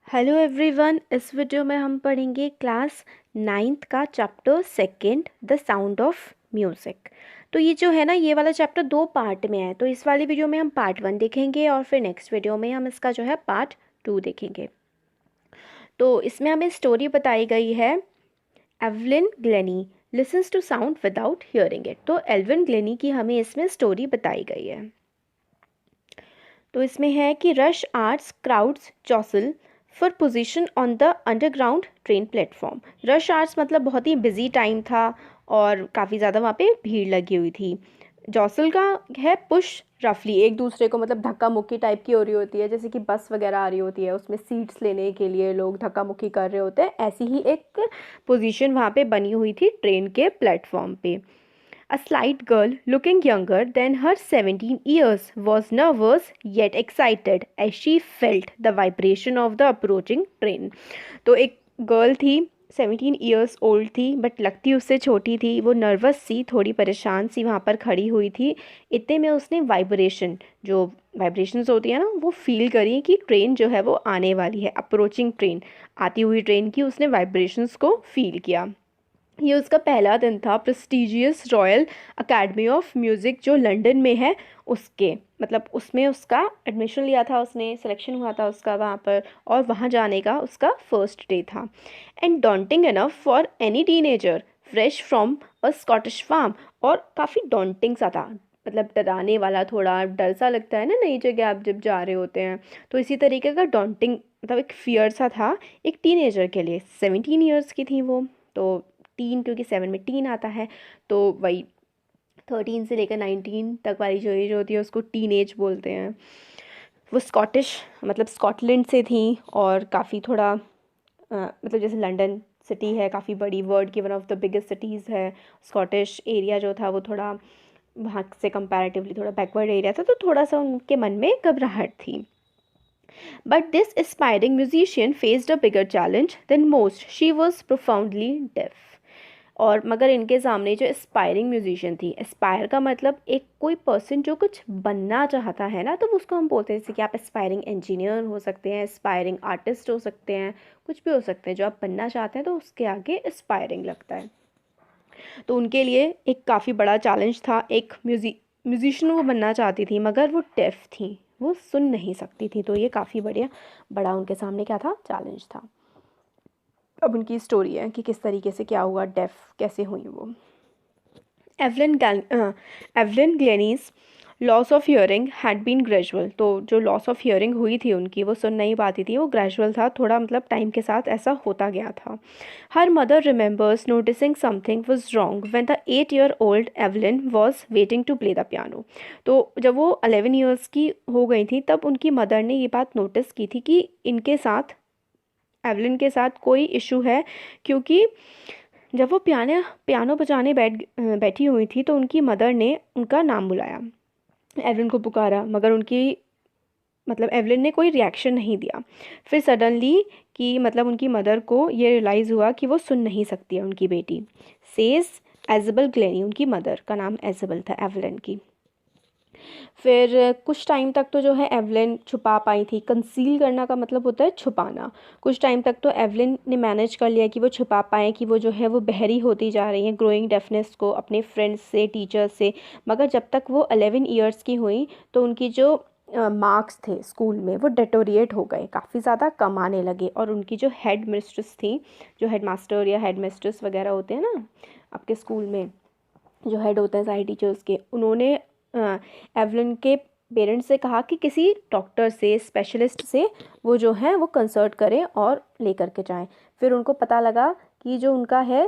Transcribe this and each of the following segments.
Hello everyone. इस video में हम पढ़ेंगे क्लास 9th का chapter second the sound of music. तो ये जो है ना, ये वाला चैप्टर दो पार्ट में है। तो इस वाली वीडियो में हम पार्ट 1 देखेंगे और फिर नेक्स्ट वीडियो में हम इसका जो है पार्ट 2 देखेंगे। तो इसमें हमें स्टोरी बताई गई है Evelyn Glennie listens to sound without hearing it. तो एल्विन ग्लेनी की हमें इसमें स्टोरी बताई गई है। तो इसमें है कि rush hours crowds jostle for position on the underground train platform. Rush hours मतलब बहुत ही बिजी टाइम था और काफ़ी ज़्यादा वहाँ पे भीड़ लगी हुई थी। जॉसल का है पुश, रफली एक दूसरे को मतलब धक्का मुक्की टाइप की हो रही होती है, जैसे कि बस वगैरह आ रही होती है, उसमें सीट्स लेने के लिए लोग धक्का मुक्की कर रहे होते हैं। ऐसी ही एक पोजीशन वहाँ पे बनी हुई थी ट्रेन के प्लेटफॉर्म पे। A slight girl, looking younger than her 17 years, was nervous yet excited as she felt the vibration of the approaching train. तो एक गर्ल थी, 17 ईयर्स ओल्ड थी, बट लगती उससे छोटी थी। वो नर्वस सी, थोड़ी परेशान सी वहाँ पर खड़ी हुई थी। इतने में उसने जो वाइब्रेशंस होती है ना, वो फील करी कि ट्रेन जो है वो आने वाली है। अप्रोचिंग ट्रेन, आती हुई ट्रेन की उसने वाइब्रेशंस को फील किया। ये उसका पहला दिन था prestigious royal academy of music जो लंदन में है, उसके मतलब उसमें उसका एडमिशन लिया था उसने, सिलेक्शन हुआ था उसका वहाँ पर, और वहाँ जाने का उसका फर्स्ट डे था। And daunting enough for any teenager fresh from a Scottish farm. और काफ़ी डॉन्टिंग सा था, मतलब डराने वाला, थोड़ा डर सा लगता है ना नई जगह आप जब जा रहे होते हैं। तो इसी तरीके का डॉन्टिंग मतलब एक फियर सा था एक टीनेजर के लिए। 17 ईयर्स की थी वो। तो टीन, क्योंकि 7 में टीन आता है, तो वही 13 से लेकर 19 तक वाली जो एज होती है उसको टीन एज बोलते हैं। वो स्कॉटिश मतलब स्कॉटलैंड से थी और काफ़ी थोड़ा मतलब जैसे लंदन सिटी है, काफ़ी बड़ी, वर्ल्ड की one of the biggest cities है। स्कॉटिश एरिया जो था वो थोड़ा वहाँ से कंपैरेटिवली थोड़ा बैकवर्ड एरिया था, तो थोड़ा सा उनके मन में घबराहट थी। But this aspiring musician faced a bigger challenge than most. She was profoundly deaf. और मगर इनके सामने जो एस्पायरिंग म्यूजिशियन थी, एस्पायर का मतलब एक कोई पर्सन जो कुछ बनना चाहता है ना, तो उसको हम बोलते हैं, जैसे कि आप एस्पायरिंग इंजीनियर हो सकते हैं, एस्पायरिंग आर्टिस्ट हो सकते हैं, कुछ भी हो सकते हैं। जो आप बनना चाहते हैं तो उसके आगे एस्पायरिंग लगता है। तो उनके लिए एक काफ़ी बड़ा चैलेंज था। एक म्यूजिशियन वो बनना चाहती थी मगर वो डेफ थी, वो सुन नहीं सकती थी। तो ये काफ़ी बड़ा उनके सामने क्या था, चैलेंज था। अब उनकी स्टोरी है कि किस तरीके से क्या हुआ, डेफ कैसे हुई वो। Evelyn Glennie's loss of hearing had been gradual. तो जो लॉस ऑफ हियरिंग हुई थी उनकी, वो सुन नहीं पाती थी, वो ग्रेजुअल था, थोड़ा मतलब टाइम के साथ ऐसा होता गया था। Her mother remembers noticing something was wrong when the 8 year old Evelyn was waiting to play the piano. तो जब वो 11 ईयर्स की हो गई थी तब उनकी मदर ने ये बात नोटिस की थी कि इनके साथ, एवलिन के साथ कोई इशू है। क्योंकि जब वो पियानो बजाने बैठी हुई थी तो उनकी मदर ने उनका नाम बुलाया, एवलिन को पुकारा, मगर उनकी मतलब एवलिन ने कोई रिएक्शन नहीं दिया। फिर सडनली कि मतलब उनकी मदर को ये रियलाइज़ हुआ कि वो सुन नहीं सकती है उनकी बेटी। सेज एजबल ग्लेनी, उनकी मदर का नाम एजबल था एवलिन की। फिर कुछ टाइम तक तो जो है एवलिन छुपा पाई थी। कंसील करना का मतलब होता है छुपाना। कुछ टाइम तक तो एवलिन ने मैनेज कर लिया कि वो छुपा पाएँ कि वो जो है वो बहरी होती जा रही हैं, ग्रोइंग डेफनेस को अपने फ्रेंड्स से, टीचर्स से। मगर जब तक वो 11 ईयर्स की हुई तो उनकी जो मार्क्स थे स्कूल में वो डेटोरिएट हो गए, काफ़ी ज़्यादा कम आने लगे। और उनकी जो हेड मिस्ट्रेस थी, जो हेड मास्टर या हेड मिस्ट्रेस वगैरह होते हैं ना आपके स्कूल में, जो हेड होते हैं सारे टीचर्स के, उन्होंने एवलिन के पेरेंट्स से कहा कि किसी डॉक्टर से, स्पेशलिस्ट से वो जो है वो कंसल्ट करें और लेकर के जाएं। फिर उनको पता लगा कि जो उनका है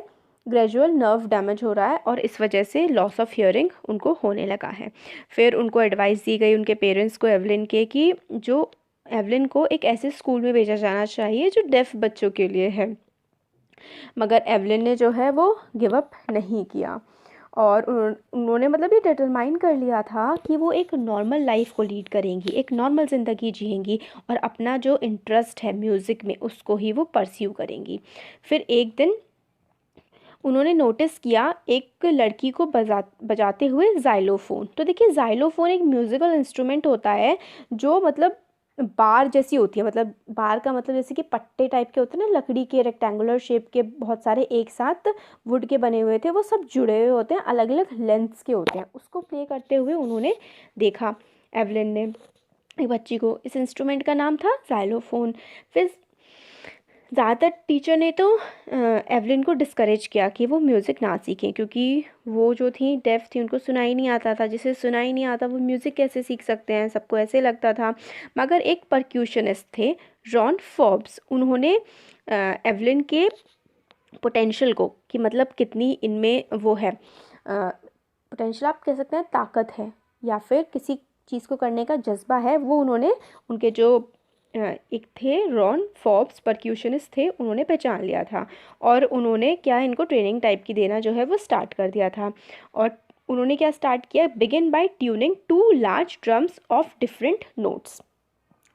ग्रेजुअल नर्व डैमेज हो रहा है और इस वजह से लॉस ऑफ हियरिंग उनको होने लगा है। फिर उनको एडवाइस दी गई उनके पेरेंट्स को एवलिन के कि जो एवलिन को एक ऐसे स्कूल में भेजा जाना चाहिए जो डेफ बच्चों के लिए है। मगर एवलिन ने जो है वो गिव अप नहीं किया और उन्होंने मतलब ये डिटरमाइन कर लिया था कि वो एक नॉर्मल लाइफ को लीड करेंगी, एक नॉर्मल ज़िंदगी जिएंगी और अपना जो इंटरेस्ट है म्यूज़िक में उसको ही वो परस्यू करेंगी। फिर एक दिन उन्होंने नोटिस किया एक लड़की को बजाते हुए ज़ाइलोफ़ोन। तो देखिए ज़ाइलोफ़ोन एक म्यूज़िकल इंस्ट्रूमेंट होता है जो मतलब बार जैसी होती है, मतलब बार का मतलब जैसे कि पट्टे टाइप के होते हैं ना, लकड़ी के रेक्टेंगुलर शेप के बहुत सारे एक साथ वुड के बने हुए थे, वो सब जुड़े हुए होते हैं, अलग अलग लेंथ्स के होते हैं। उसको प्ले करते हुए उन्होंने देखा एवलिन ने एक बच्ची को। इस इंस्ट्रूमेंट का नाम था जाइलोफोन। फिर ज़्यादातर टीचर ने तो एवलिन को डिस्करेज किया कि वो म्यूज़िक ना सीखें, क्योंकि वो जो थी डेफ थी, उनको सुनाई नहीं आता था। जिसे सुनाई नहीं आता वो म्यूज़िक कैसे सीख सकते हैं, सबको ऐसे लगता था। मगर एक परक्यूशनिस्ट थे रॉन फॉब्स, उन्होंने एवलिन के पोटेंशियल को, कि मतलब कितनी इनमें वो है, पोटेंशियल आप कह सकते हैं ताकत है, या फिर किसी चीज़ को करने का जज्बा है, वो उन्होंने उनके जो एक थे रॉन फॉब्स परक्यूशनिस्ट थे, उन्होंने पहचान लिया था। और उन्होंने क्या इनको ट्रेनिंग टाइप की देना जो है वो स्टार्ट कर दिया था। और उन्होंने क्या स्टार्ट किया, begin by tuning 2 large drums of different notes.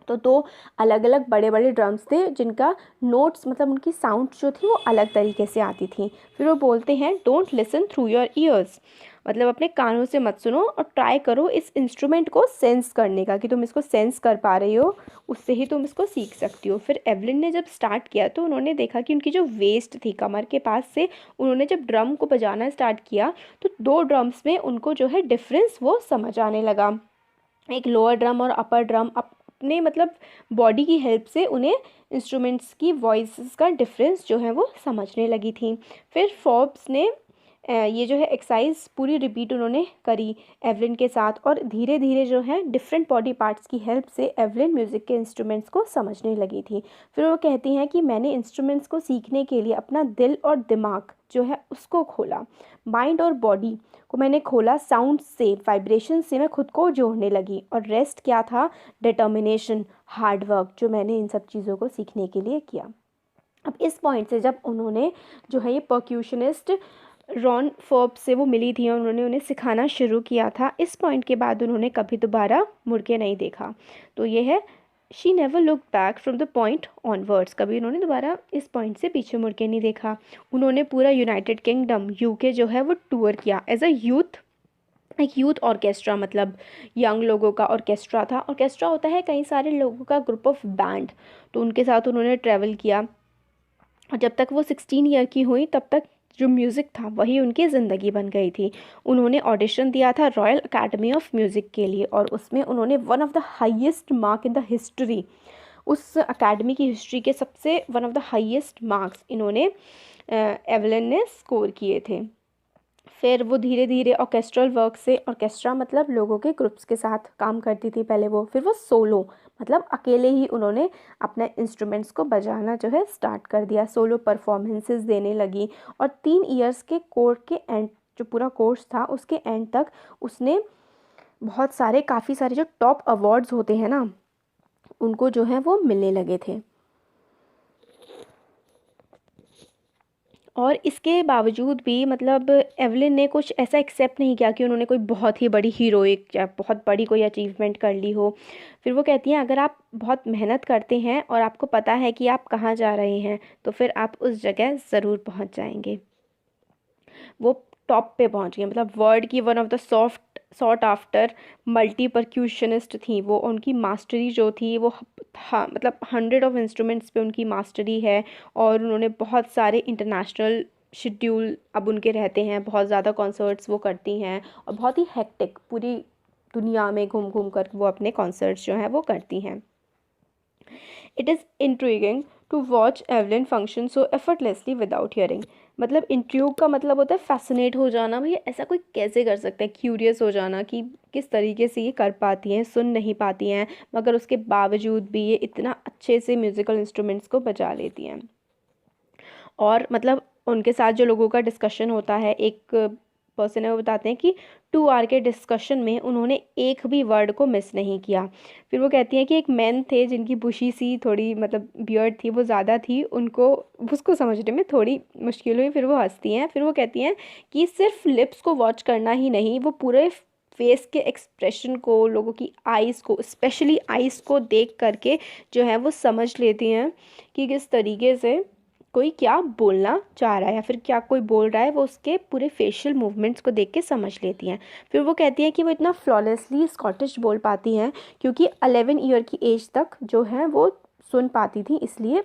तो 2 अलग अलग बड़े बड़े ड्रम्स थे जिनका नोट्स मतलब उनकी साउंड जो थी वो अलग तरीके से आती थी। फिर वो बोलते हैं don't listen through your ears, मतलब अपने कानों से मत सुनो और ट्राई करो इस इंस्ट्रूमेंट को सेंस करने का, कि तुम इसको सेंस कर पा रही हो, उससे ही तुम इसको सीख सकती हो। फिर एवलिन ने जब स्टार्ट किया तो उन्होंने देखा कि उनकी जो वेस्ट थी कमर के पास से, उन्होंने जब ड्रम को बजाना स्टार्ट किया तो 2 ड्रम्स में उनको जो है डिफरेंस वो समझ आने लगा। एक लोअर ड्रम और अपर ड्रम अपने मतलब बॉडी की हेल्प से उन्हें इंस्ट्रूमेंट्स की वॉइस का डिफरेंस जो है वो समझने लगी थी। फिर फोर्ब्स ने ये जो है एक्सरसाइज पूरी रिपीट उन्होंने करी एवलिन के साथ, और धीरे धीरे जो है डिफरेंट बॉडी पार्ट्स की हेल्प से एवलिन म्यूज़िक के इंस्ट्रूमेंट्स को समझने लगी थी। फिर वो कहती हैं कि मैंने इंस्ट्रूमेंट्स को सीखने के लिए अपना दिल और दिमाग जो है उसको खोला, माइंड और बॉडी को मैंने खोला, साउंड से वाइब्रेशन से मैं खुद को जोड़ने लगी, और रेस्ट क्या था, डिटर्मिनेशन, हार्ड वर्क जो मैंने इन सब चीज़ों को सीखने के लिए किया। अब इस पॉइंट से जब उन्होंने जो है ये परक्यूशनिस्ट रॉन फोर्ब्स से वो मिली थी और उन्होंने उन्हें सिखाना शुरू किया था, इस पॉइंट के बाद उन्होंने कभी दोबारा मुड़ के नहीं देखा। तो ये है she never look back from the point onwards, कभी उन्होंने दोबारा इस पॉइंट से पीछे मुड़ के नहीं देखा। उन्होंने पूरा यूनाइटेड किंगडम यूके जो है वो टूर किया एज अ यूथ, एक यूथ ऑर्केस्ट्रा, मतलब यंग लोगों का ऑर्केस्ट्रा था। ऑर्केस्ट्रा होता है कई सारे लोगों का ग्रुप ऑफ बैंड, तो उनके साथ उन्होंने ट्रैवल किया। और जब तक वो 16 ईयर की हुई तब तक जो म्यूज़िक था वही उनकी ज़िंदगी बन गई थी। उन्होंने ऑडिशन दिया था रॉयल अकेडमी ऑफ म्यूज़िक के लिए, और उसमें उन्होंने one of the highest mark in the history, उस अकेडमी की हिस्ट्री के सबसे one of the highest marks इन्होंने एवलिन ने स्कोर किए थे। फिर वो धीरे धीरे ऑर्केस्ट्रल वर्क से, ऑर्केस्ट्रा मतलब लोगों के ग्रुप्स के साथ काम करती थी पहले वो, फिर वो सोलो मतलब अकेले ही उन्होंने अपने इंस्ट्रूमेंट्स को बजाना जो है स्टार्ट कर दिया, सोलो परफॉर्मेंसेस देने लगी। और 3 इयर्स के कोर्स के एंड, जो पूरा कोर्स था उसके एंड तक उसने बहुत सारे काफ़ी सारे जो टॉप अवार्ड्स होते हैं ना उनको जो है वो मिलने लगे थे। और इसके बावजूद भी मतलब एवलिन ने कुछ ऐसा एक्सेप्ट नहीं किया कि उन्होंने कोई बहुत ही बड़ी हीरोइक या बहुत बड़ी कोई अचीवमेंट कर ली हो। फिर वो कहती हैं अगर आप बहुत मेहनत करते हैं और आपको पता है कि आप कहाँ जा रहे हैं तो फिर आप उस जगह ज़रूर पहुँच जाएंगे। वो टॉप पे पहुँच गई, मतलब वर्ल्ड की one of the sought after multi percussionist थी वो। उनकी मास्टरी जो थी वो हाँ मतलब 100 ऑफ इंस्ट्रूमेंट्स पे उनकी मास्टरी है। और उन्होंने बहुत सारे इंटरनेशनल शेड्यूल अब उनके रहते हैं, बहुत ज़्यादा कॉन्सर्ट्स वो करती हैं, और बहुत ही हेक्टिक पूरी दुनिया में घूम घूम कर वो अपने कॉन्सर्ट्स जो हैं वो करती हैं। It is intriguing to watch Evelyn function so effortlessly without hearing, मतलब इंट्रूग का मतलब होता है फैसिनेट हो जाना, भैया ऐसा कोई कैसे कर सकता है, क्यूरियस हो जाना कि किस तरीके से ये कर पाती हैं, सुन नहीं पाती हैं मगर उसके बावजूद भी ये इतना अच्छे से म्यूज़िकल इंस्ट्रूमेंट्स को बजा लेती हैं। और मतलब उनके साथ जो लोगों का डिस्कशन होता है, एक पर्सन है वो बताते हैं कि 2 आवर के डिस्कशन में उन्होंने एक भी वर्ड को मिस नहीं किया। फिर वो कहती हैं कि एक मैन थे जिनकी बुशी सी थोड़ी मतलब बियर्ड थी वो ज़्यादा थी, उनको उसको समझने में थोड़ी मुश्किल हुई। फिर वो हंसती हैं, फिर वो कहती हैं कि सिर्फ लिप्स को वॉच करना ही नहीं, वो पूरे फेस के एक्सप्रेशन को, लोगों की आइज़ को, स्पेशली आइज़ को देख करके जो है वो समझ लेती हैं कि किस तरीके से कोई क्या बोलना चाह रहा है या फिर क्या कोई बोल रहा है, वो उसके पूरे फेशियल मूवमेंट्स को देख के समझ लेती हैं। फिर वो कहती हैं कि वो इतना फ्लॉलेसली स्कॉटिश बोल पाती हैं क्योंकि 11 ईयर की एज तक जो है वो सुन पाती थी, इसलिए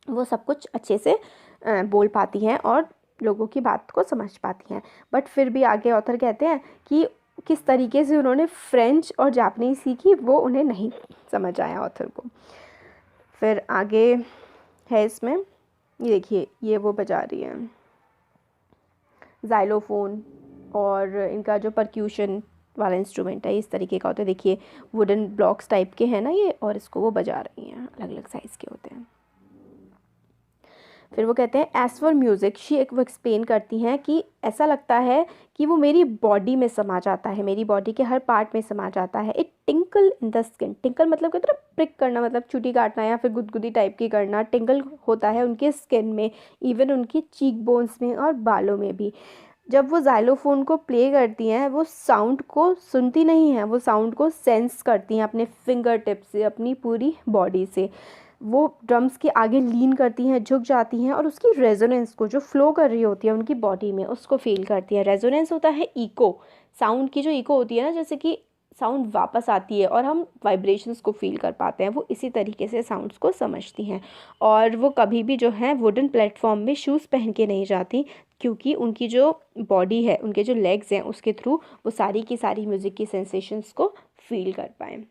वो सब कुछ अच्छे से बोल पाती हैं और लोगों की बात को समझ पाती हैं। बट फिर भी आगे ऑथर कहते हैं कि किस तरीके से उन्होंने फ्रेंच और जापानीज सीखी वो उन्हें नहीं समझ आया ऑथर को। फिर आगे है इसमें, ये देखिए ये वो बजा रही है जाइलोफोन, और इनका जो परक्यूशन वाला इंस्ट्रूमेंट है इस तरीके का होता है, देखिए वुडन ब्लॉक्स टाइप के हैं ना ये, और इसको वो बजा रही हैं, अलग अलग साइज़ के होते हैं। फिर वो कहते हैं एज फॉर म्यूज़िक शी, वो एक्सप्लेन करती हैं कि ऐसा लगता है कि वो मेरी बॉडी में समा जाता है, मेरी बॉडी के हर पार्ट में समा जाता है। It tinkle in the skin, tinkle मतलब कहते हैं प्रिक करना, मतलब चुटी काटना या फिर गुदगुदी टाइप की करना, टिंकल होता है उनके स्किन में, इवन उनकी चीक बोन्स में और बालों में भी। जब वो जाइलोफोन को प्ले करती हैं वो साउंड को सुनती नहीं हैं, वो साउंड को सेंस करती हैं अपने फिंगर टिप से, अपनी पूरी बॉडी से। वो ड्रम्स के आगे लीन करती हैं, झुक जाती हैं और उसकी रेजोनेंस को जो फ्लो कर रही होती है उनकी बॉडी में उसको फील करती हैं। रेजोनेंस होता है इको, साउंड की जो इको होती है ना, जैसे कि साउंड वापस आती है और हम वाइब्रेशंस को फील कर पाते हैं, वो इसी तरीके से साउंड्स को समझती हैं। और वो कभी भी जो है वुडन प्लेटफॉर्म में शूज़ पहन के नहीं जाती क्योंकि उनकी जो बॉडी है, उनके जो लेग्स हैं, उसके थ्रू वो सारी की सारी म्यूज़िक की सेंसेशंस को फील कर पाएँ।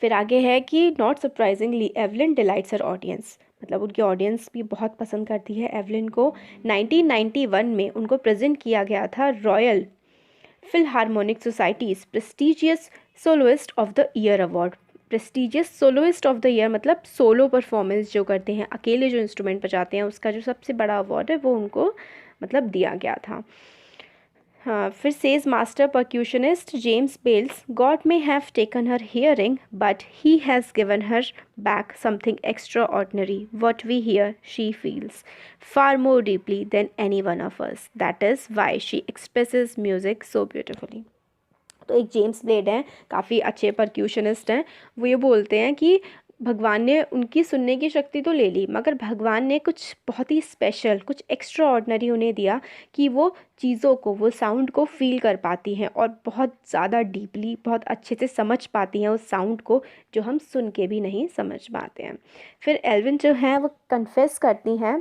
फिर आगे है कि not surprisingly Evelyn delights her audience, मतलब उनकी ऑडियंस भी बहुत पसंद करती है एवलिन को। 1991 में उनको प्रेजेंट किया गया था royal Philharmonic societies prestigious soloist of the year award. Prestigious soloist of the year मतलब सोलो परफॉर्मेंस जो करते हैं, अकेले जो इंस्ट्रूमेंट बजाते हैं, उसका जो सबसे बड़ा अवार्ड है वो उनको मतलब दिया गया था। हाँ, फिर says master percussionist James Bells, God may have taken her hearing but he has given her back something extraordinary, what we hear she feels far more deeply than any one of us, that is why she expresses music so beautifully. तो एक James blade हैं, काफ़ी अच्छे परक्यूशनिस्ट हैं, वो ये बोलते हैं कि भगवान ने उनकी सुनने की शक्ति तो ले ली, मगर भगवान ने कुछ बहुत ही स्पेशल, कुछ एक्स्ट्रा ऑर्डिनरी उन्हें दिया कि वो चीज़ों को, वो साउंड को फील कर पाती हैं और बहुत ज़्यादा डीपली, बहुत अच्छे से समझ पाती हैं उस साउंड को जो हम सुन के भी नहीं समझ पाते हैं। फिर एल्विन जो हैं वो कन्फेस करती हैं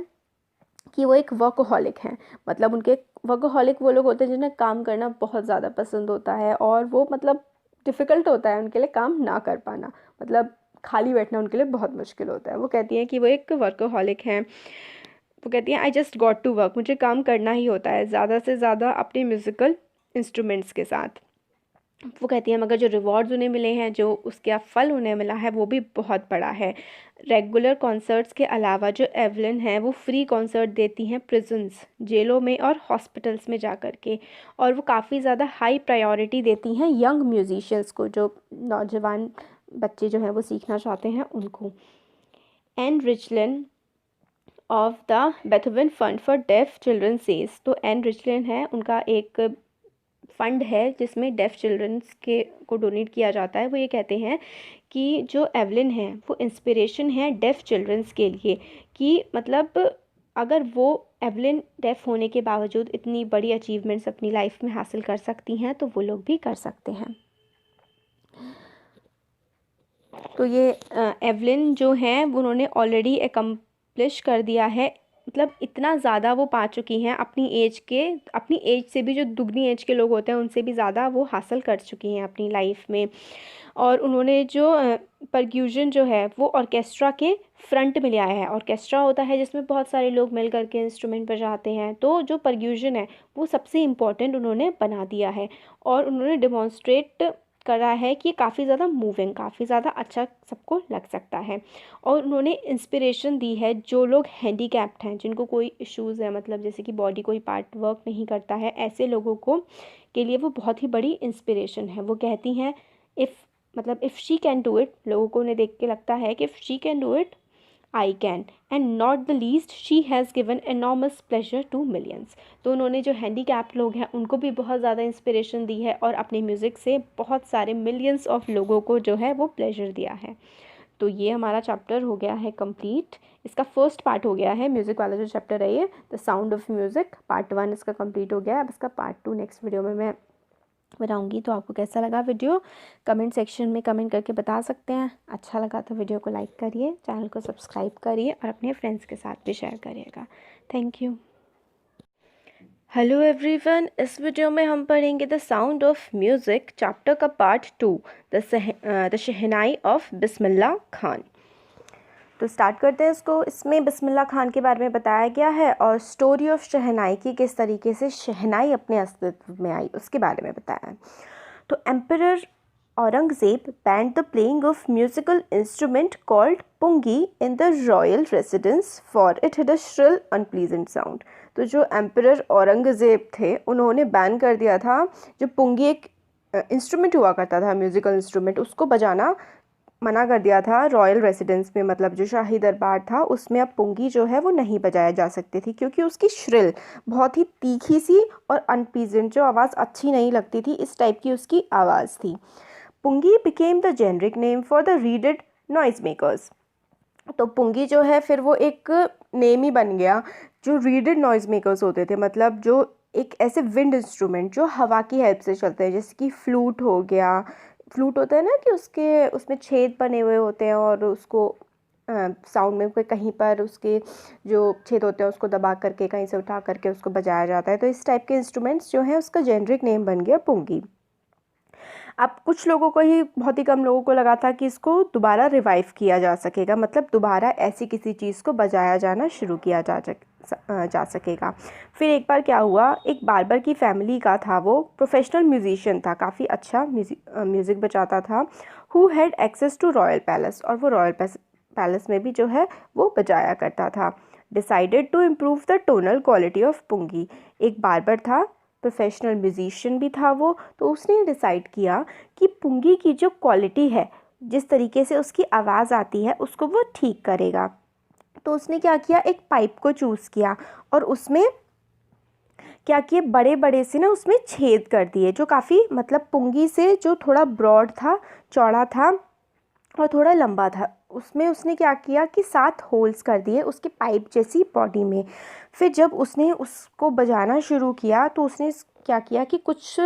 कि वो एक वर्कहॉलिक हैं, मतलब उनके वर्कहॉलिक वो लोग होते हैं जिन्हें काम करना बहुत ज़्यादा पसंद होता है और वो मतलब डिफ़िकल्ट होता है उनके लिए काम ना कर पाना, मतलब खाली बैठना उनके लिए बहुत मुश्किल होता है। वो कहती हैं कि वो एक वर्कहॉलिक हैं। वो कहती हैं I just got to work, मुझे काम करना ही होता है ज़्यादा से ज़्यादा अपने म्यूज़िकल इंस्ट्रूमेंट्स के साथ। वो कहती हैं मगर जो रिवॉर्ड्स उन्हें मिले हैं, जो उसका फल उन्हें मिला है वो भी बहुत बड़ा है। रेगुलर कॉन्सर्ट्स के अलावा जो एवलिन है वो फ्री कॉन्सर्ट देती हैं प्रिजन्स, जेलों में और हॉस्पिटल्स में जा कर के, और वो काफ़ी ज़्यादा हाई प्रायोरिटी देती हैं यंग म्यूजिशियंस को, जो नौजवान बच्चे जो हैं वो सीखना चाहते हैं उनको। Ann Richlin of the Beethoven fund for deaf children says, तो एन रिचलिन है, उनका एक फ़ंड है जिसमें डेफ चिल्ड्रंस के को डोनेट किया जाता है। वो ये कहते हैं कि जो एवलिन है वो इंस्पिरेशन है डेफ चिल्ड्रंस के लिए, कि मतलब अगर वो एवलिन डेफ होने के बावजूद इतनी बड़ी अचीवमेंट्स अपनी लाइफ में हासिल कर सकती हैं तो वो लोग भी कर सकते हैं। तो ये एवलिन जो हैं उन्होंने ऑलरेडी एकम्प्लिश कर दिया है, मतलब इतना ज़्यादा वो पा चुकी हैं अपनी एज से भी, जो दुगनी एज के लोग होते हैं उनसे भी ज़्यादा वो हासिल कर चुकी हैं अपनी लाइफ में। और उन्होंने जो परक्यूजन जो है वो ऑर्केस्ट्रा के फ्रंट में ले आया है। ऑर्केस्ट्रा होता है जिसमें बहुत सारे लोग मिल करके इंस्ट्रूमेंट बजाते हैं, तो जो परक्यूजन है वो सबसे इम्पॉर्टेंट उन्होंने बना दिया है और उन्होंने डिमॉन्स्ट्रेट करा है कि काफ़ी ज़्यादा मूविंग, काफ़ी ज़्यादा अच्छा सबको लग सकता है। और उन्होंने इंस्पिरेशन दी है जो लोग हैंडीकैप्ड हैं, जिनको कोई इश्यूज़ है, मतलब जैसे कि बॉडी कोई पार्ट वर्क नहीं करता है, ऐसे लोगों को के लिए वो बहुत ही बड़ी इंस्पिरेशन है। वो कहती हैं if she can do it, लोगों को उन्हें देख के लगता है कि if she can do it I can, and not the least she has given enormous pleasure to millions. तो उन्होंने जो हैंडीकैप्ड लोग हैं उनको भी बहुत ज़्यादा इंस्पिरेशन दी है और अपने म्यूज़िक से बहुत सारे मिलियंस ऑफ लोगों को जो है वो प्लेजर दिया है। तो ये हमारा चैप्टर हो गया है कंप्लीट। इसका फर्स्ट पार्ट हो गया है, म्यूज़िक वाला जो चैप्टर है ये the sound of music, part 1 इसका कंप्लीट हो गया है। अब इसका पार्ट 2 नेक्स्ट वीडियो में मैं बनाऊंगी। तो आपको कैसा लगा वीडियो कमेंट सेक्शन में कमेंट करके बता सकते हैं। अच्छा लगा तो वीडियो को लाइक करिए, चैनल को सब्सक्राइब करिए और अपने फ्रेंड्स के साथ भी शेयर करिएगा। Thank you. हेलो एवरीवन, इस वीडियो में हम पढ़ेंगे the sound of music chapter का part 2 the shehnai of Bismillah Khan. तो स्टार्ट करते हैं इसको। इसमें बिस्मिल्लाह खान के बारे में बताया गया है और स्टोरी ऑफ शहनाई की किस तरीके से शहनाई अपने अस्तित्व में आई उसके बारे में बताया है। तो emperor Aurangzeb banned the playing of musical instrument called pungi in the royal residence for it had a shrill unpleasant sound. तो जो एम्परर औरंगज़ेब थे उन्होंने बैन कर दिया था जो पुंगी एक इंस्ट्रूमेंट हुआ करता था, म्यूज़िकल इंस्ट्रूमेंट, उसको बजाना मना कर दिया था रॉयल रेसिडेंस में, मतलब जो शाही दरबार था उसमें अब पुंगी जो है वो नहीं बजाया जा सकती थी क्योंकि उसकी श्रिल बहुत ही तीखी सी और अनप्लीजेंट, जो आवाज़ अच्छी नहीं लगती थी, इस टाइप की उसकी आवाज़ थी। Pungi became the generic name for the reeded noise makers. तो पुंगी जो है फिर वो एक नेम ही बन गया जो रीडेड नॉइज मेकर्स होते थे, मतलब जो एक ऐसे विंड इंस्ट्रूमेंट जो हवा की हेल्प से चलते हैं, जैसे कि फ्लूट हो गया। फ्लूट होता है ना कि उसमें छेद बने हुए होते हैं और उसको साउंड में कोई कहीं पर उसके जो छेद होते हैं उसको दबा करके कहीं से उठा करके उसको बजाया जाता है। तो इस टाइप के इंस्ट्रूमेंट्स जो हैं उसका जेनरिक नेम बन गया पुंगी। अब कुछ लोगों को ही, बहुत ही कम लोगों को लगा था कि इसको दोबारा रिवाइव किया जा सकेगा, मतलब दोबारा ऐसी किसी चीज़ को बजाया जाना शुरू किया जा सकेगा। फिर एक बार क्या हुआ, एक बार्बर की फैमिली का था, वो प्रोफेशनल म्यूजिशियन था, काफ़ी अच्छा म्यूज़िक बजाता था, who had access to royal palace, और वो रॉयल पैलेस में भी जो है वो बजाया करता था। Decided to improve the tonal quality of pungi. एक बार्बर था, प्रोफेशनल म्यूजिशियन भी था वो, तो उसने डिसाइड किया कि पुंगी की जो क्वालिटी है, जिस तरीके से उसकी आवाज़ आती है, उसको वो ठीक करेगा। तो उसने क्या किया, एक पाइप को चूज़ किया और उसमें क्या किए, बड़े बड़े से ना उसमें छेद कर दिए, जो काफ़ी, मतलब पुंगी से जो थोड़ा ब्रॉड था, चौड़ा था और थोड़ा लंबा था, उसमें उसने क्या किया कि 7 होल्स कर दिए उसकी पाइप जैसी बॉडी में। फिर जब उसने उसको बजाना शुरू किया तो उसने क्या किया कि कुछ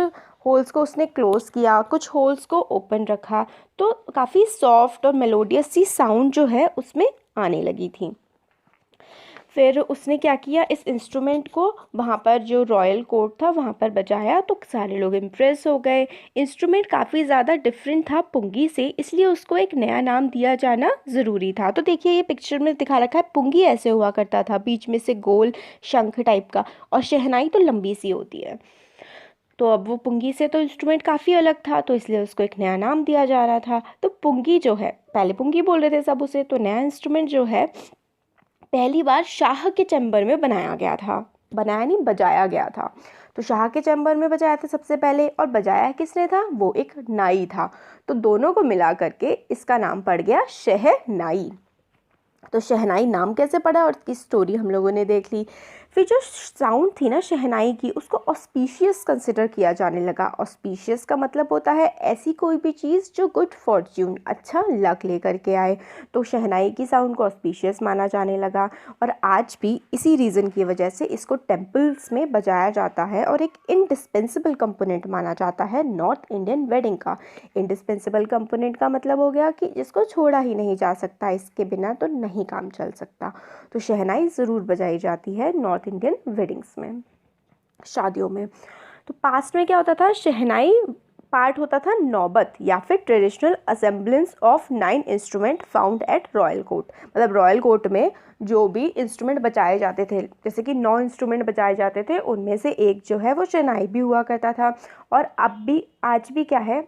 होल्स को उसने क्लोज़ किया, कुछ होल्स को ओपन रखा, तो काफ़ी सॉफ्ट और मेलोडियस सी साउंड जो है उसमें आने लगी थी। फिर उसने क्या किया, इस इंस्ट्रूमेंट को वहाँ पर जो रॉयल कोर्ट था वहाँ पर बजाया, तो सारे लोग इम्प्रेस हो गए। इंस्ट्रूमेंट काफ़ी ज़्यादा डिफरेंट था पुंगी से, इसलिए उसको एक नया नाम दिया जाना ज़रूरी था। तो देखिए ये पिक्चर में दिखा रखा है, पुंगी ऐसे हुआ करता था, बीच में से गोल शंख टाइप का, और शहनाई तो लंबी सी होती है। तो अब वो पुंगी से तो इंस्ट्रूमेंट काफ़ी अलग था, तो इसलिए उसको एक नया नाम दिया जा रहा था। तो पुंगी जो है, पहले पुंगी बोल रहे थे सब उसे, तो नया इंस्ट्रूमेंट जो है पहली बार शाह के चैम्बर में बनाया गया था, बनाया नहीं बजाया गया था। तो शाह के चैम्बर में बजाया था सबसे पहले, और बजाया किसने था, वो एक नाई था। तो दोनों को मिला करके इसका नाम पड़ गया शहनाई। तो शहनाई नाम कैसे पड़ा और इसकी स्टोरी हम लोगों ने देख ली। फिर जो साउंड थी ना शहनाई की, उसको ऑस्पिशियस कंसिडर किया जाने लगा। ऑस्पिशियस का मतलब होता है ऐसी कोई भी चीज़ जो गुड फॉर्च्यून, अच्छा लक लेकर के आए। तो शहनाई की साउंड को ऑस्पिशियस माना जाने लगा, और आज भी इसी रीज़न की वजह से इसको टेम्पल्स में बजाया जाता है और एक इंडिस्पेंसिबल कंपोनेंट माना जाता है नॉर्थ इंडियन वेडिंग का। इंडिस्पेंसिबल कंपोनेंट का मतलब हो गया कि जिसको छोड़ा ही नहीं जा सकता, इसके बिना तो नहीं काम चल सकता। तो शहनाई ज़रूर बजाई जाती है नॉर्थ इंडियन वेडिंग्स में, शादियों में। तो पास्ट में क्या होता था, शहनाई पार्ट होता था नौबत या फिर traditional ensemble of 9 instrument found at royal court. मतलब रॉयल कोर्ट में जो भी इंस्ट्रूमेंट बजाए जाते थे, जैसे कि 9 इंस्ट्रूमेंट बजाए जाते थे, उनमें से एक जो है वो शहनाई भी हुआ करता था। और अब भी, आज भी क्या है,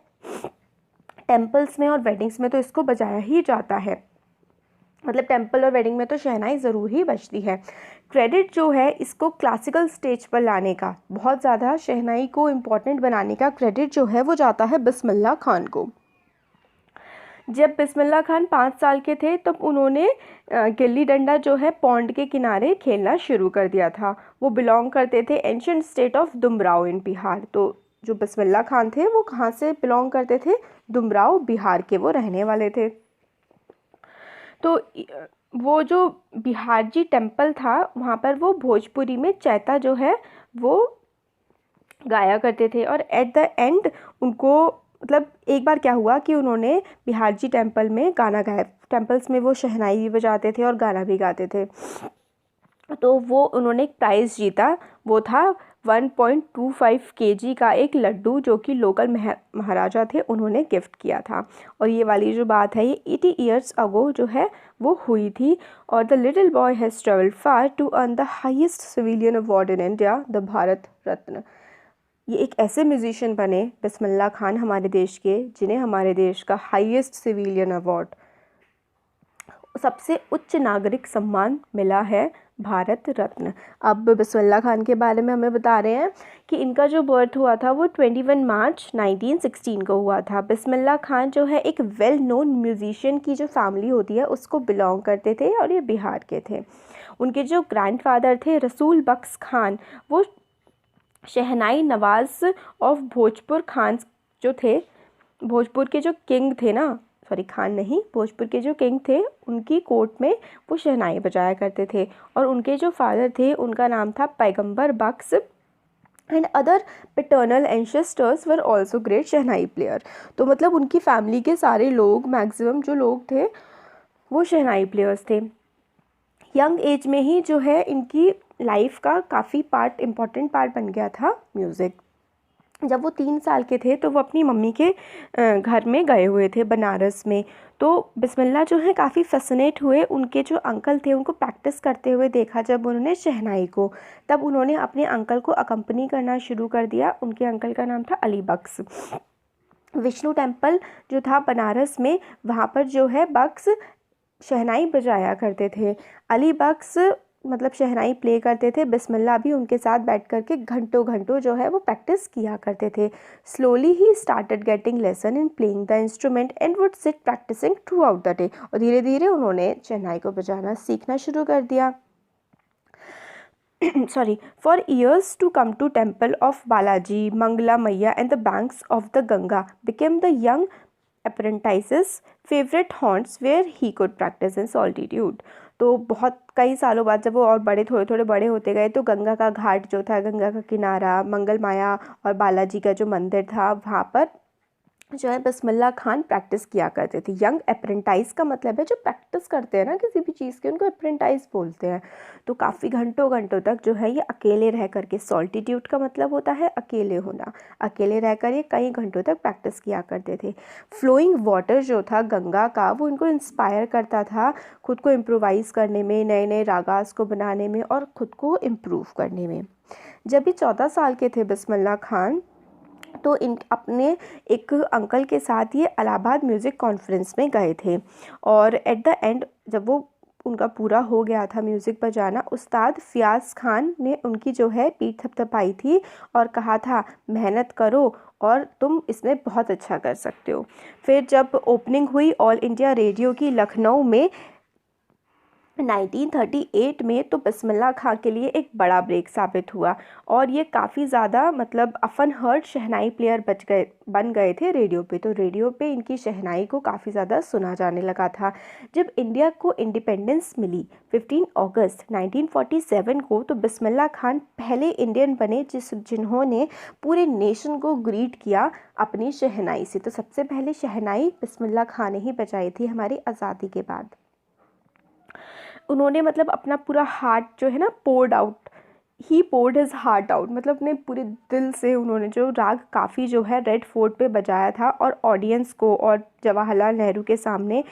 टेम्पल्स में और वेडिंग्स में तो इसको बजाया ही जाता है। मतलब टेम्पल और वेडिंग में तो शहनाई ज़रूर ही बजती है। क्रेडिट जो है इसको क्लासिकल स्टेज पर लाने का, बहुत ज़्यादा शहनाई को इम्पॉर्टेंट बनाने का क्रेडिट जो है वो जाता है बिस्मिल्लाह खान को। जब बिस्मिल्लाह खान 5 साल के थे तब उन्होंने गिल्ली डंडा जो है पौंड के किनारे खेलना शुरू कर दिया था। वो बिलोंग करते थे एंशिएंट स्टेट ऑफ दुमराव इन बिहार। तो जो बिस्मिल्लाह खान थे वो कहाँ से बिलोंग करते थे, दुमराव बिहार के वो रहने वाले थे। तो वो जो बिहारजी टेम्पल था वहाँ पर वो भोजपुरी में चैता जो है वो गाया करते थे। और एट द एंड उनको मतलब एक बार क्या हुआ कि उन्होंने बिहारजी टेम्पल में गाना गाया। टेम्पल्स में वो शहनाई भी बजाते थे और गाना भी गाते थे। तो वो उन्होंने एक प्राइज़ जीता, वो था 1.25 kg का एक लड्डू जो कि लोकल महाराजा थे उन्होंने गिफ्ट किया था। और ये वाली जो बात है ये 80 ईयर्स अगो जो है वो हुई थी। और the little boy has travelled far to earn the highest civilian award in India, the Bharat Ratna. ये एक ऐसे म्यूजिशियन बने बिस्मिल्लाह खान हमारे देश के, जिन्हें हमारे देश का हाईएस्ट सिविलियन अवार्ड, सबसे उच्च नागरिक सम्मान मिला है, भारत रत्न। अब बिस्मिल्लाह खान के बारे में हमें बता रहे हैं कि इनका जो बर्थ हुआ था वो 21 मार्च 1916 को हुआ था। बिस्मिल्लाह खान जो है एक वेल नोन म्यूजिशियन की जो फैमिली होती है उसको बिलोंग करते थे और ये बिहार के थे। उनके जो ग्रैंडफादर थे रसूल बख्श खान, वो शहनाई नवाज़ ऑफ भोजपुर खान जो थे, भोजपुर के जो किंग थे ना, सॉरी खान नहीं, भोजपुर के जो किंग थे उनकी कोर्ट में वो शहनाई बजाया करते थे। और उनके जो फादर थे उनका नाम था Paigambar Bakhsh and other paternal ancestors were also great shehnai player. तो मतलब उनकी फैमिली के सारे लोग, मैक्सिमम जो लोग थे वो शहनाई प्लेयर्स थे। यंग एज में ही जो है इनकी लाइफ का काफ़ी पार्ट, इम्पॉर्टेंट पार्ट बन गया था म्यूज़िक। जब वो 3 साल के थे तो वो अपनी मम्मी के घर में गए हुए थे बनारस में। तो बिस्मिल्लाह जो है काफ़ी फैसिनेट हुए, उनके जो अंकल थे उनको प्रैक्टिस करते हुए देखा जब उन्होंने शहनाई को, तब उन्होंने अपने अंकल को अकम्पनी करना शुरू कर दिया। उनके अंकल का नाम था अली बख्श। विष्णु टेम्पल जो था बनारस में, वहाँ पर जो है बख्श शहनाई बजाया करते थे। अली बख्श मतलब शहनाई प्ले करते थे, बिस्मिल्लाह भी उनके साथ बैठ कर के घंटों घंटों जो है वो प्रैक्टिस किया करते थे। स्लोली ही started getting lesson in playing the instrument and would sit practising throughout the day. और धीरे धीरे उन्होंने शहनाई को बजाना सीखना शुरू कर दिया। sorry, for years to come to temple of Balaji, Mangala Maiya and the banks of the Ganga became the young apprentice's favorite haunts where he could practice in solitude। तो बहुत कई सालों बाद जब वो और बड़े थोड़े थोड़े बड़े होते गए तो गंगा का घाट जो था, गंगा का किनारा, मंगल माया और बालाजी का जो मंदिर था, वहाँ पर जो है बिस्मिल्लाह खान प्रैक्टिस किया करते थे। यंग अप्रेंटाइज का मतलब है जो प्रैक्टिस करते हैं ना किसी भी चीज़ की, उनको अप्रेंटाइज बोलते हैं। तो काफ़ी घंटों घंटों तक जो है ये अकेले रह करके, सॉल्टिट्यूड का मतलब होता है अकेले होना, अकेले रह कर ये कई घंटों तक प्रैक्टिस किया करते थे। फ्लोइंग वाटर जो था गंगा का, वो इनको इंस्पायर करता था खुद को इम्प्रोवाइज़ करने में, नए नए रागास को बनाने में और ख़ुद को इम्प्रूव करने में। जब भी 14 साल के थे बिस्मिल्लाह खान, तो इन अपने एक अंकल के साथ ये इलाहाबाद म्यूज़िक कॉन्फ्रेंस में गए थे। और एट द एंड जब वो उनका पूरा हो गया था म्यूज़िक बजाना, उस्ताद फ़ियाज़ खान ने उनकी जो है पीठ थपथपाई थी और कहा था मेहनत करो और तुम इसमें बहुत अच्छा कर सकते हो। फिर जब ओपनिंग हुई ऑल इंडिया रेडियो की लखनऊ में 1938 में, तो बिस्मिल्लाह खान के लिए एक बड़ा ब्रेक साबित हुआ और ये काफ़ी ज़्यादा मतलब अफन हर्ड शहनाई प्लेयर बन गए थे रेडियो पे। तो रेडियो पे इनकी शहनाई को काफ़ी ज़्यादा सुना जाने लगा था। जब इंडिया को इंडिपेंडेंस मिली 15 अगस्त 1947 को, तो बिस्मिल्लाह खान पहले इंडियन बने जिन्होंने पूरे नेशन को ग्रीट किया अपनी शहनाई से। तो सबसे पहले शहनाई बिस्मिल्लाह खान ने ही बजाई थी हमारी आज़ादी के बाद। उन्होंने मतलब अपना पूरा हार्ट जो है ना पोर्ड आउट, ही पोर्ड हिज हार्ट आउट, मतलब अपने पूरे दिल से उन्होंने जो राग काफ़ी जो है रेड फोर्ट पे बजाया था और ऑडियंस को और जवाहरलाल नेहरू के सामने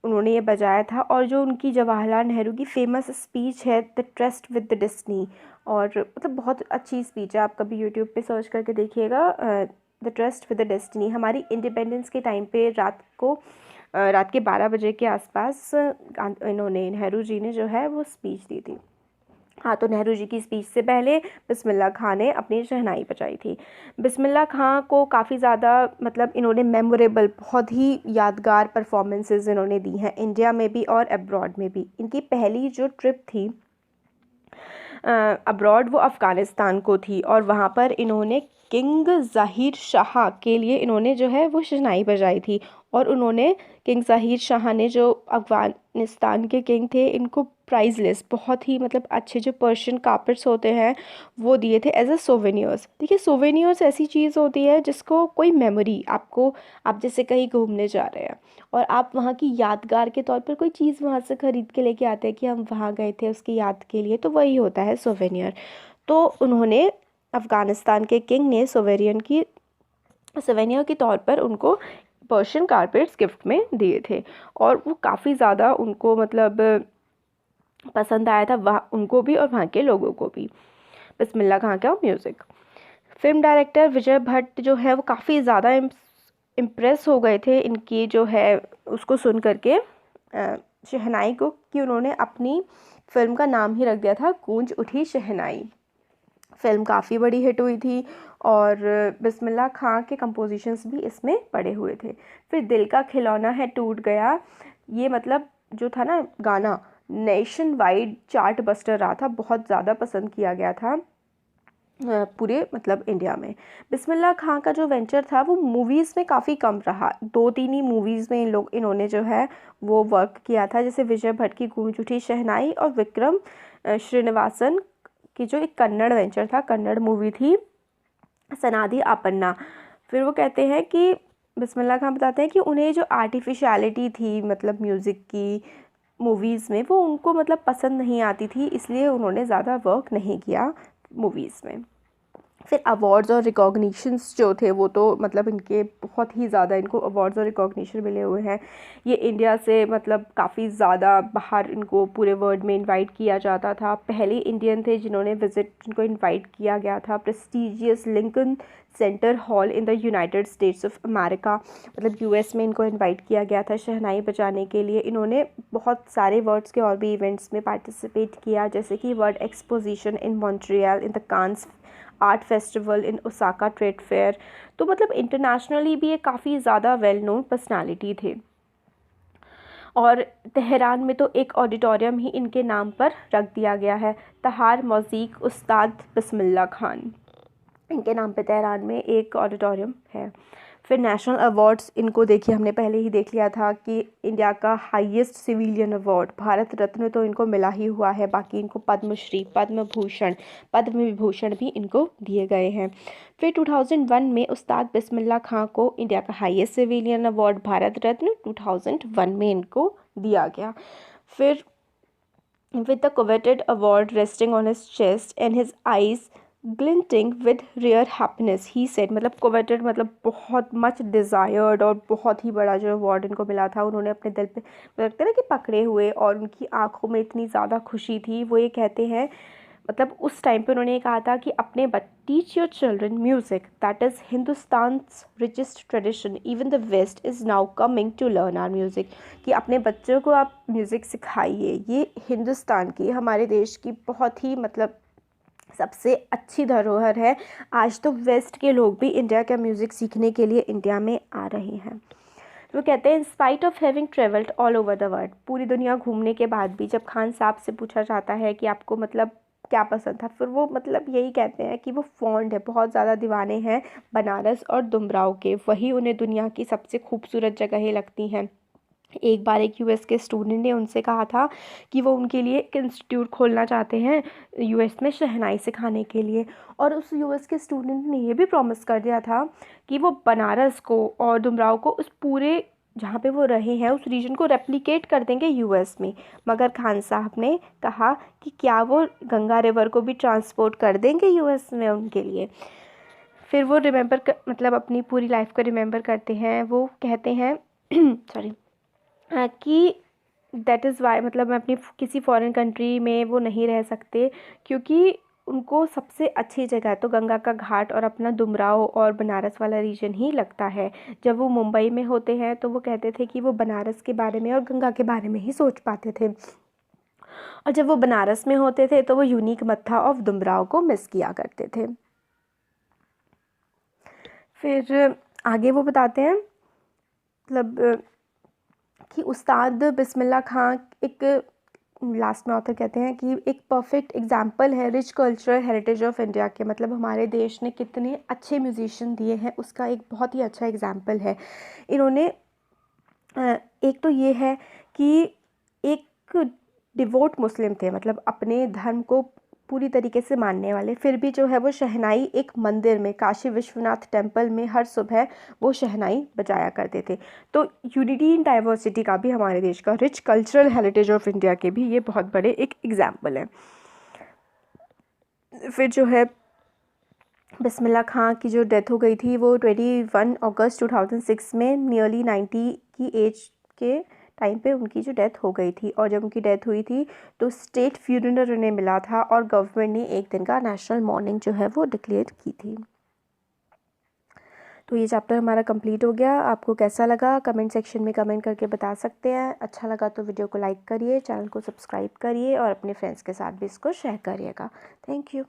उन्होंने ये बजाया था। और जो उनकी जवाहरलाल नेहरू की फेमस स्पीच है the trust with the destiny, और मतलब बहुत अच्छी स्पीच है, आप कभी यूट्यूब पे सर्च करके देखिएगा the trust with the destiny. हमारी इंडिपेंडेंस के टाइम पे रात के 12 बजे के आसपास इन्होंने, नेहरू जी ने जो है वो स्पीच दी थी। हाँ, तो नेहरू जी की स्पीच से पहले बिस्मिल्लाह खान ने अपनी शहनाई बजाई थी। बिस्मिल्लाह खान को काफ़ी ज़्यादा मतलब इन्होंने मेमोरेबल, बहुत ही यादगार परफॉर्मेंसेस इन्होंने दी हैं इंडिया में भी और अब्रॉड में भी। इनकी पहली जो ट्रिप थी अब्रॉड वो अफ़गानिस्तान को थी और वहाँ पर इन्होंने किंग ज़हीर शाह के लिए इन्होंने जो है वो शहनाई बजाई थी। और उन्होंने किंग ज़हीर शाह ने जो अफ़गानिस्तान के किंग थे इनको प्राइजलेस बहुत ही मतलब अच्छे जो पर्शियन कार्पेट्स होते हैं वो दिए थे एज अ सोवेनियर्स। देखिए सोवेनियर्स ऐसी चीज़ होती है जिसको कोई मेमोरी आपको, आप जैसे कहीं घूमने जा रहे हैं और आप वहाँ की यादगार के तौर पर कोई चीज़ वहाँ से ख़रीद के लेके आते हैं कि हम वहाँ गए थे उसकी याद के लिए, तो वही होता है सोवेनियर। तो उन्होंने अफ़गानिस्तान के किंग ने सोवेनियर के तौर पर उनको पर्शियन कारपेट्स गिफ्ट में दिए थे और वो काफ़ी ज़्यादा उनको मतलब पसंद आया था, वहाँ उनको भी और वहाँ के लोगों को भी। बिस्मिल्लाह खां का म्यूज़िक। फिल्म डायरेक्टर विजय भट्ट जो है वो काफ़ी ज़्यादा इम्प्रेस हो गए थे इनकी जो है उसको सुन करके शहनाई को, कि उन्होंने अपनी फिल्म का नाम ही रख दिया था गूंज उठी शहनाई। फिल्म काफ़ी बड़ी हिट हुई थी और बिस्मिल्लाह खां के कंपोजिशंस भी इसमें पड़े हुए थे। फिर दिल का खिलौना है टूट गया, ये मतलब जो था ना गाना नेशन वाइड चार्ट बस्टर रहा था, बहुत ज़्यादा पसंद किया गया था पूरे मतलब इंडिया में। बिस्मिल्लाह खां का जो वेंचर था वो मूवीज़ में काफ़ी कम रहा, 2-3 ही मूवीज़ में इन्होंने जो है वो वर्क किया था, जैसे विजय भट्ट की गूंज उठी शहनाई और विक्रम श्रीनिवासन की जो एक कन्नड़ वेंचर था, कन्नड़ मूवी थी सनादि आपन्ना। फिर वो कहते हैं कि बिस्मिल्लाह खां बताते हैं कि उन्हें जो आर्टिफिशियलिटी थी मतलब म्यूज़िक की मूवीज़ में वो उनको मतलब पसंद नहीं आती थी, इसलिए उन्होंने ज़्यादा वर्क नहीं किया मूवीज़ में। फिर अवार्ड्स और रिकॉग्निशंस जो थे वो तो मतलब इनके बहुत ही ज़्यादा इनको अवार्ड्स और रिकॉग्निशन मिले हुए हैं। ये इंडिया से मतलब काफ़ी ज़्यादा बाहर इनको पूरे वर्ल्ड में इनवाइट किया जाता था, पहले इंडियन थे जिनको इनवाइट किया गया था prestigious Lincoln centre hall in the United states of America, मतलब यूएस में इनको इनवाइट किया गया था शहनाई बजाने के लिए। इन्होंने बहुत सारे वर्ड्स के और भी इवेंट्स में पार्टिसिपेट किया, जैसे कि world exposition in Montreal, in the Cannes art festival, in Osaka trade fair. तो मतलब इंटरनेशनली भी ये काफ़ी ज़्यादा वेल नोन पर्सनालिटी थे। और तेहरान में तो एक ऑडिटोरियम ही इनके नाम पर रख दिया गया है, तहार मौसीक उस्ताद बिस्मिल्लाह खान, इनके नाम पे तेहरान में एक ऑडिटोरियम है। फिर नेशनल अवार्ड्स इनको देखिए हमने पहले ही देख लिया था कि इंडिया का highest civilian award Bharat Ratna तो इनको मिला ही हुआ है, बाकी इनको पद्मश्री, पद्म भूषण, पद्म विभूषण भी इनको दिए गए हैं। फिर 2001 में उस्ताद बिस्मिल्लाह खां को इंडिया का highest civilian award Bharat Ratna 2001 में इनको दिया गया। फिर with the coveted award resting on his chest and his eyes glinting with rare happiness, he said, मतलब coveted मतलब बहुत much desired और बहुत ही बड़ा जो अवार्ड इनको मिला था, उन्होंने अपने दिल पे लगता है ना कि पकड़े हुए और उनकी आंखों में इतनी ज़्यादा खुशी थी। वो ये कहते हैं मतलब उस टाइम पे उन्होंने ये कहा था कि अपने teach your children music that is Hindustan's richest tradition, even the west is now coming to learn our music, कि अपने बच्चों को आप म्यूज़िक सिखाइए, ये हिंदुस्तान की हमारे देश की बहुत ही मतलब सबसे अच्छी धरोहर है। आज तो वेस्ट के लोग भी इंडिया का म्यूज़िक सीखने के लिए इंडिया में आ रहे हैं। वो कहते हैं in spite of having travelled all over the world, पूरी दुनिया घूमने के बाद भी जब खान साहब से पूछा जाता है कि आपको मतलब क्या पसंद था, फिर वो मतलब यही कहते हैं कि वो फॉन्ड है, बहुत ज़्यादा दीवाने हैं बनारस और दुमराव के, वही उन्हें दुनिया की सबसे खूबसूरत जगहें लगती हैं। एक बार एक यूएस के स्टूडेंट ने उनसे कहा था कि वो उनके लिए एक इंस्टीट्यूट खोलना चाहते हैं यूएस में शहनाई सिखाने के लिए, और उस यूएस के स्टूडेंट ने ये भी प्रॉमिस कर दिया था कि वो बनारस को और दुमराव को उस पूरे जहाँ पे वो रहे हैं उस रीजन को रेप्लिकेट कर देंगे यूएस में। मगर खान साहब ने कहा कि क्या वो गंगा रिवर को भी ट्रांसपोर्ट कर देंगे यूएस में उनके लिए। फिर वो मतलब अपनी पूरी लाइफ को रिमेंबर करते हैं, वो कहते हैं सॉरी कि दैट इज़ वाई मतलब मैं अपनी किसी फॉरेन कंट्री में वो नहीं रह सकते, क्योंकि उनको सबसे अच्छी जगह तो गंगा का घाट और अपना दुमराव और बनारस वाला रीजन ही लगता है। जब वो मुंबई में होते हैं तो वो कहते थे कि वो बनारस के बारे में और गंगा के बारे में ही सोच पाते थे, और जब वो बनारस में होते थे तो वो यूनिक मत्था ऑफ दुमराव को मिस किया करते थे। फिर आगे वो बताते हैं मतलब कि उस्ताद बिस्मिल्लाह खां एक लास्ट में ऑथर कहते हैं कि एक परफेक्ट एग्जाम्पल है rich cultural heritage of India के, मतलब हमारे देश ने कितने अच्छे म्यूजिशियन दिए हैं उसका एक बहुत ही अच्छा एग्जाम्पल है। इन्होंने एक तो ये है कि एक डिवोट मुस्लिम थे, मतलब अपने धर्म को पूरी तरीके से मानने वाले, फिर भी जो है वो शहनाई एक मंदिर में, काशी विश्वनाथ टेम्पल में हर सुबह वो शहनाई बजाया करते थे। तो यूनिटी इन डाइवर्सिटी का भी हमारे देश का, rich cultural heritage of India के भी ये बहुत बड़े एक एग्जाम्पल है। फिर जो है बिस्मिल्लाह खां की जो डेथ हो गई थी वो 21 अगस्त 2006 में नियरली 90 की एज के टाइम पे उनकी जो डेथ हो गई थी। और जब उनकी डेथ हुई थी तो स्टेट फ्यूनरल उन्हें मिला था और गवर्नमेंट ने एक दिन का नेशनल मॉर्निंग जो है वो डिक्लेयर की थी। तो ये चैप्टर हमारा कंप्लीट हो गया। आपको कैसा लगा कमेंट सेक्शन में कमेंट करके बता सकते हैं। अच्छा लगा तो वीडियो को लाइक करिए, चैनल को सब्सक्राइब करिए और अपने फ्रेंड्स के साथ भी इसको शेयर करिएगा। Thank you.